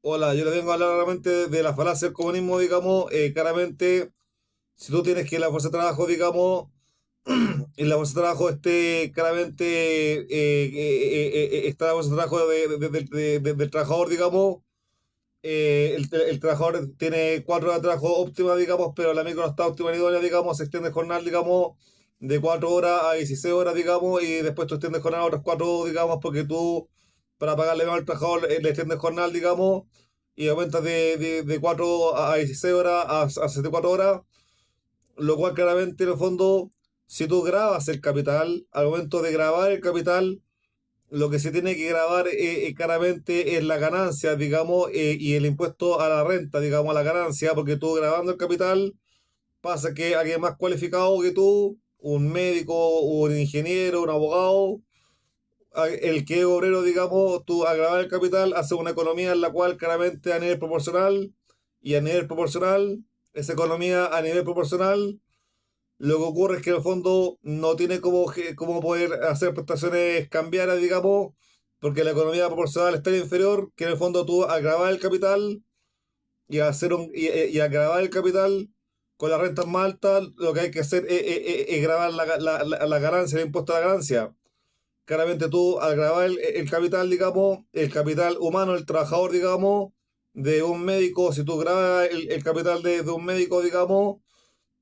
Hola, yo le vengo a hablar realmente de la falacia del comunismo, digamos, claramente, si tú tienes que la fuerza de trabajo, digamos, y la fuerza de trabajo esté claramente, está la fuerza de trabajo del trabajador, digamos, el trabajador tiene 4 horas de trabajo óptima, digamos, pero la micro no está óptima ni idónea, digamos, se extiende el jornal, digamos, de 4 horas a 16 horas, digamos, y después tú extiendes el jornal a otras 4, digamos, porque tú, para pagarle más al trabajador, le extiendes el jornal, digamos, y aumentas de 4 a 16 horas a 74 horas, lo cual claramente, en el fondo, si tú grabas el capital, al momento de grabar el capital, lo que se tiene que grabar claramente es la ganancia, digamos, y el impuesto a la renta, digamos, a la ganancia, porque tú grabando el capital pasa que alguien más cualificado que tú, un médico, un ingeniero, un abogado, el que es obrero, digamos, tú al grabar el capital haces una economía en la cual claramente a nivel proporcional y a nivel proporcional, esa economía a nivel proporcional lo que ocurre es que en el fondo no tiene como poder hacer prestaciones cambiarias, digamos, porque la economía proporcional es tan inferior que en el fondo tú al grabar el capital y al grabar el capital con las rentas más altas, lo que hay que hacer es grabar la ganancia, el impuesto a la ganancia. Claramente tú al grabar el capital, digamos, el capital humano, el trabajador, digamos, de un médico, si tú grabas el capital de un médico, digamos,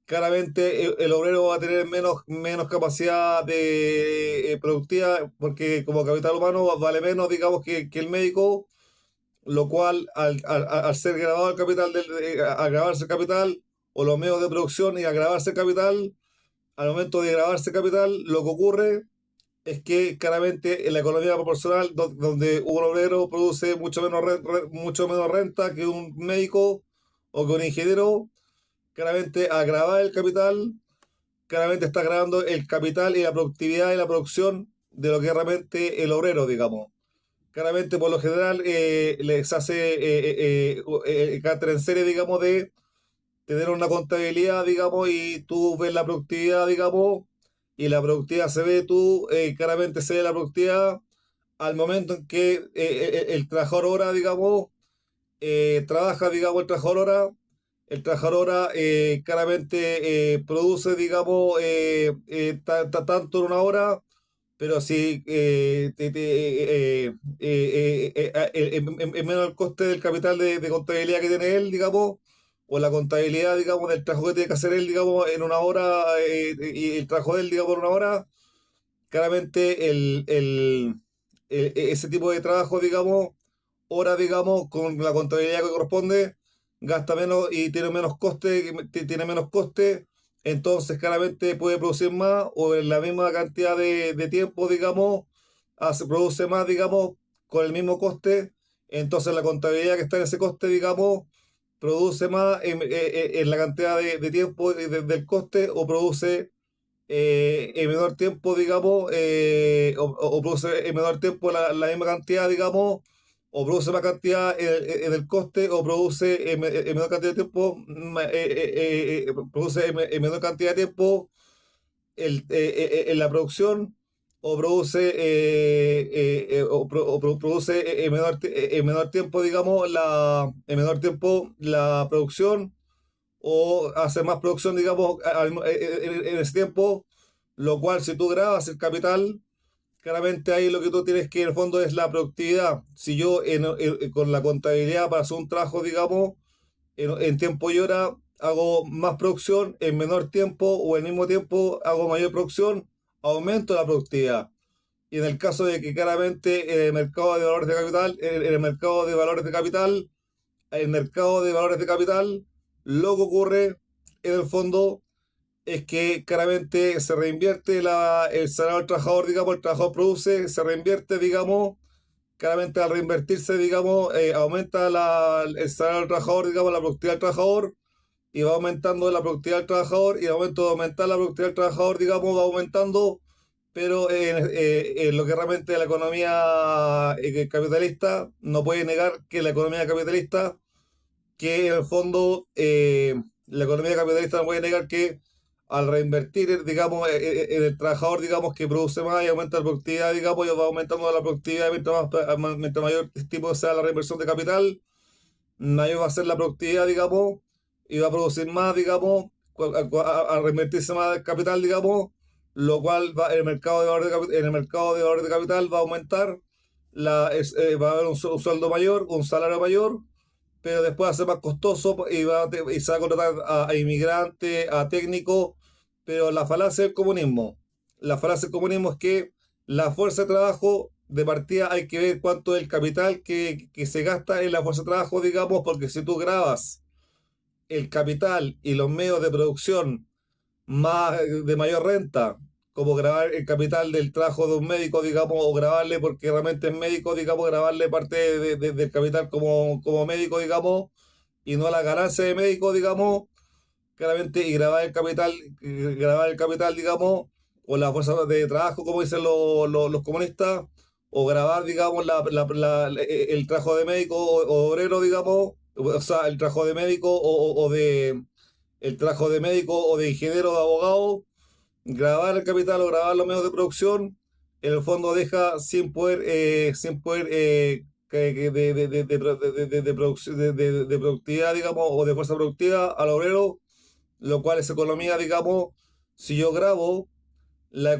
claramente el obrero va a tener menos capacidad de productiva porque como capital humano vale menos, digamos, que el médico, lo cual al ser grabado el capital, al grabarse el capital o los medios de producción y al grabarse el capital, al momento de grabarse el capital, lo que ocurre es que claramente en la economía proporcional, donde un obrero produce mucho menos renta que un médico o que un ingeniero, claramente al grabar el capital claramente está grabando el capital y la productividad y la producción de lo que es realmente el obrero, digamos. Claramente, por lo general, les hace carácter en serie, digamos, de tener una contabilidad, digamos, y tú ves la productividad, digamos, y la productividad se ve, tú claramente se ve la productividad al momento en que el trabajador hora, digamos, trabaja, digamos, el trabajador ahora claramente produce, digamos, tanto en una hora, pero si es menos el coste del capital de contabilidad que tiene él, digamos, o la contabilidad, digamos, del trabajo que tiene que hacer él, digamos, en una hora, y el trabajo de él, digamos, en una hora, claramente ese tipo de trabajo, digamos, hora, digamos, con la contabilidad que corresponde, gasta menos y tiene menos coste, entonces claramente puede producir más o en la misma cantidad de tiempo, digamos, produce más, digamos, con el mismo coste, entonces la contabilidad que está en ese coste, digamos, produce más en la cantidad de tiempo del coste o produce en menor tiempo, digamos, o produce en menor tiempo la misma cantidad, digamos, o produce más cantidad en el coste, o produce en menor cantidad de tiempo, produce en menor cantidad de tiempo en la producción, o produce, produce en menor tiempo, digamos, en menor tiempo la producción o hacer más producción, digamos, en ese tiempo, lo cual si tú grabas el capital, claramente ahí lo que tú tienes que en el fondo es la productividad. Si yo con la contabilidad para hacer un trabajo, digamos, en tiempo y hora hago más producción, en menor tiempo o en el mismo tiempo hago mayor producción, aumento la productividad. Y en el caso de que claramente en el mercado de valores de capital, en el mercado de valores de capital, el mercado de valores de capital, lo que ocurre en el fondo es que claramente se reinvierte el salario del trabajador, digamos, el trabajador produce, se reinvierte, digamos, claramente al reinvertirse, digamos, aumenta el salario del trabajador, digamos, la productividad del trabajador, y va aumentando la productividad del trabajador, y al momento de aumentar la productividad del trabajador, digamos, va aumentando, pero en lo que realmente la economía capitalista no puede negar que la economía capitalista que en el fondo la economía capitalista no puede negar que al reinvertir, digamos, en el trabajador, digamos, que produce más y aumenta la productividad, digamos, y va aumentando la productividad mientras mayor tipo sea la reinversión de capital, mayor va a ser la productividad, digamos, y va a producir más, digamos, a reinvertirse más capital, digamos, lo cual va, el mercado de valor en el mercado de valor de capital va a aumentar, va a haber un sueldo mayor, un salario mayor, pero después va a ser más costoso y se va a contratar a inmigrantes, a técnicos, pero la falacia del comunismo. La falacia del comunismo es que la fuerza de trabajo, de partida hay que ver cuánto es el capital que se gasta en la fuerza de trabajo, digamos, porque si tú grabas el capital y los medios de producción más de mayor renta, como grabar el capital del trabajo de un médico, digamos, o grabarle porque realmente es médico, digamos, grabarle parte del capital como médico, digamos, y no la ganancia de médico, digamos, claramente, y grabar el capital, digamos, o la fuerza de trabajo, como dicen los comunistas, o grabar, digamos, el trabajo de médico o obrero, digamos, o sea, el trabajo de médico o de el trabajo de médico o de ingeniero o de abogado, grabar el capital o grabar los medios de producción, en el fondo deja sin poder de productividad, digamos, o de fuerza productiva al obrero, lo cual es economía, digamos, si yo grabo el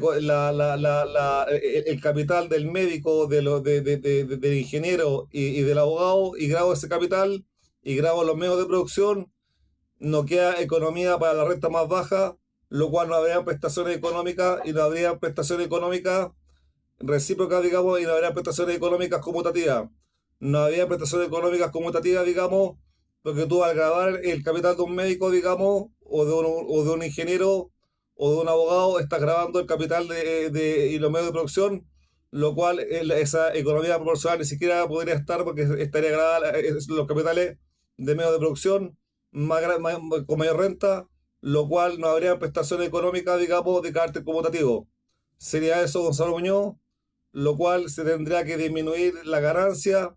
capital del médico, del ingeniero y del abogado, y grabo ese capital y grabo los medios de producción, no queda economía para la renta más baja, lo cual no habría prestaciones económicas y no habría prestaciones económicas recíprocas, digamos, y no habría prestaciones económicas conmutativas. No habría prestaciones económicas conmutativas, digamos, porque tú al grabar el capital de un médico, digamos, o de un ingeniero o de un abogado, estás grabando el capital y los medios de producción, lo cual esa economía proporcional ni siquiera podría estar porque estaría grabada los capitales de medios de producción con mayor renta, lo cual no habría prestaciones económicas, digamos, de carácter conmutativo. Sería eso, Gonzalo Muñoz, lo cual se tendría que disminuir la ganancia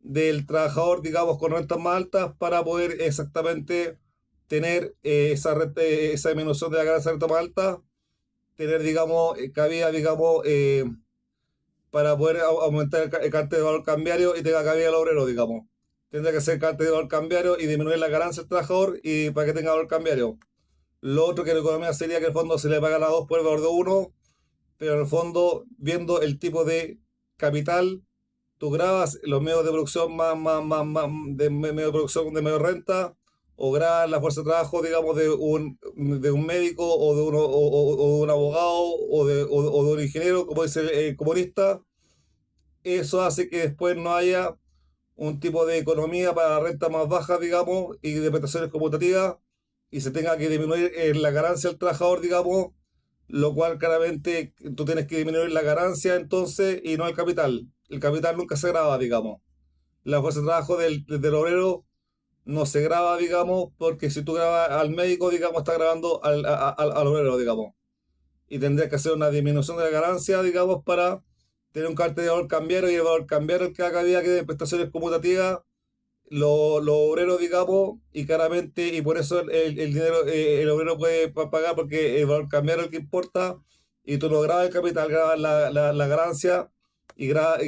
del trabajador, digamos, con rentas más altas para poder exactamente tener esa disminución de la ganancia de renta más alta, tener, digamos, cabida, digamos, para poder aumentar el cártel de valor cambiario y tenga cabida el obrero, digamos. Tendría que ser cártel de valor cambiario y disminuir la ganancia del trabajador y para que tenga valor cambiario. Lo otro que la economía sería que el fondo se le paga a dos por el valor de uno, pero en el fondo, viendo el tipo de capital, tú grabas los medios de producción medio de producción de medio renta, o grabas la fuerza de trabajo, digamos, de un médico o de un abogado o de un ingeniero, como dice el comunista. Eso hace que después no haya un tipo de economía para la renta más baja, digamos, y de prestaciones conmutativas, y se tenga que disminuir la ganancia del trabajador, digamos, lo cual claramente tú tienes que disminuir la ganancia entonces y no el capital. El capital nunca se graba, digamos. La fuerza de trabajo del obrero no se graba, digamos, porque si tú grabas al médico, digamos, está grabando al obrero, digamos. Y tendrías que hacer una disminución de la ganancia, digamos, para tener un cartel de valor cambiario y el valor cambiario que haga vida que de prestaciones conmutativas los obreros, digamos, y claramente, y por eso el dinero, el obrero puede pagar porque el valor cambiario es el que importa, y tú no grabas el capital, grabas la ganancia, grabas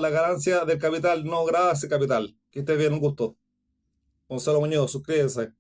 la ganancia del capital, no grabas ese capital. Que estés bien, un gusto. Gonzalo Muñoz, suscríbete.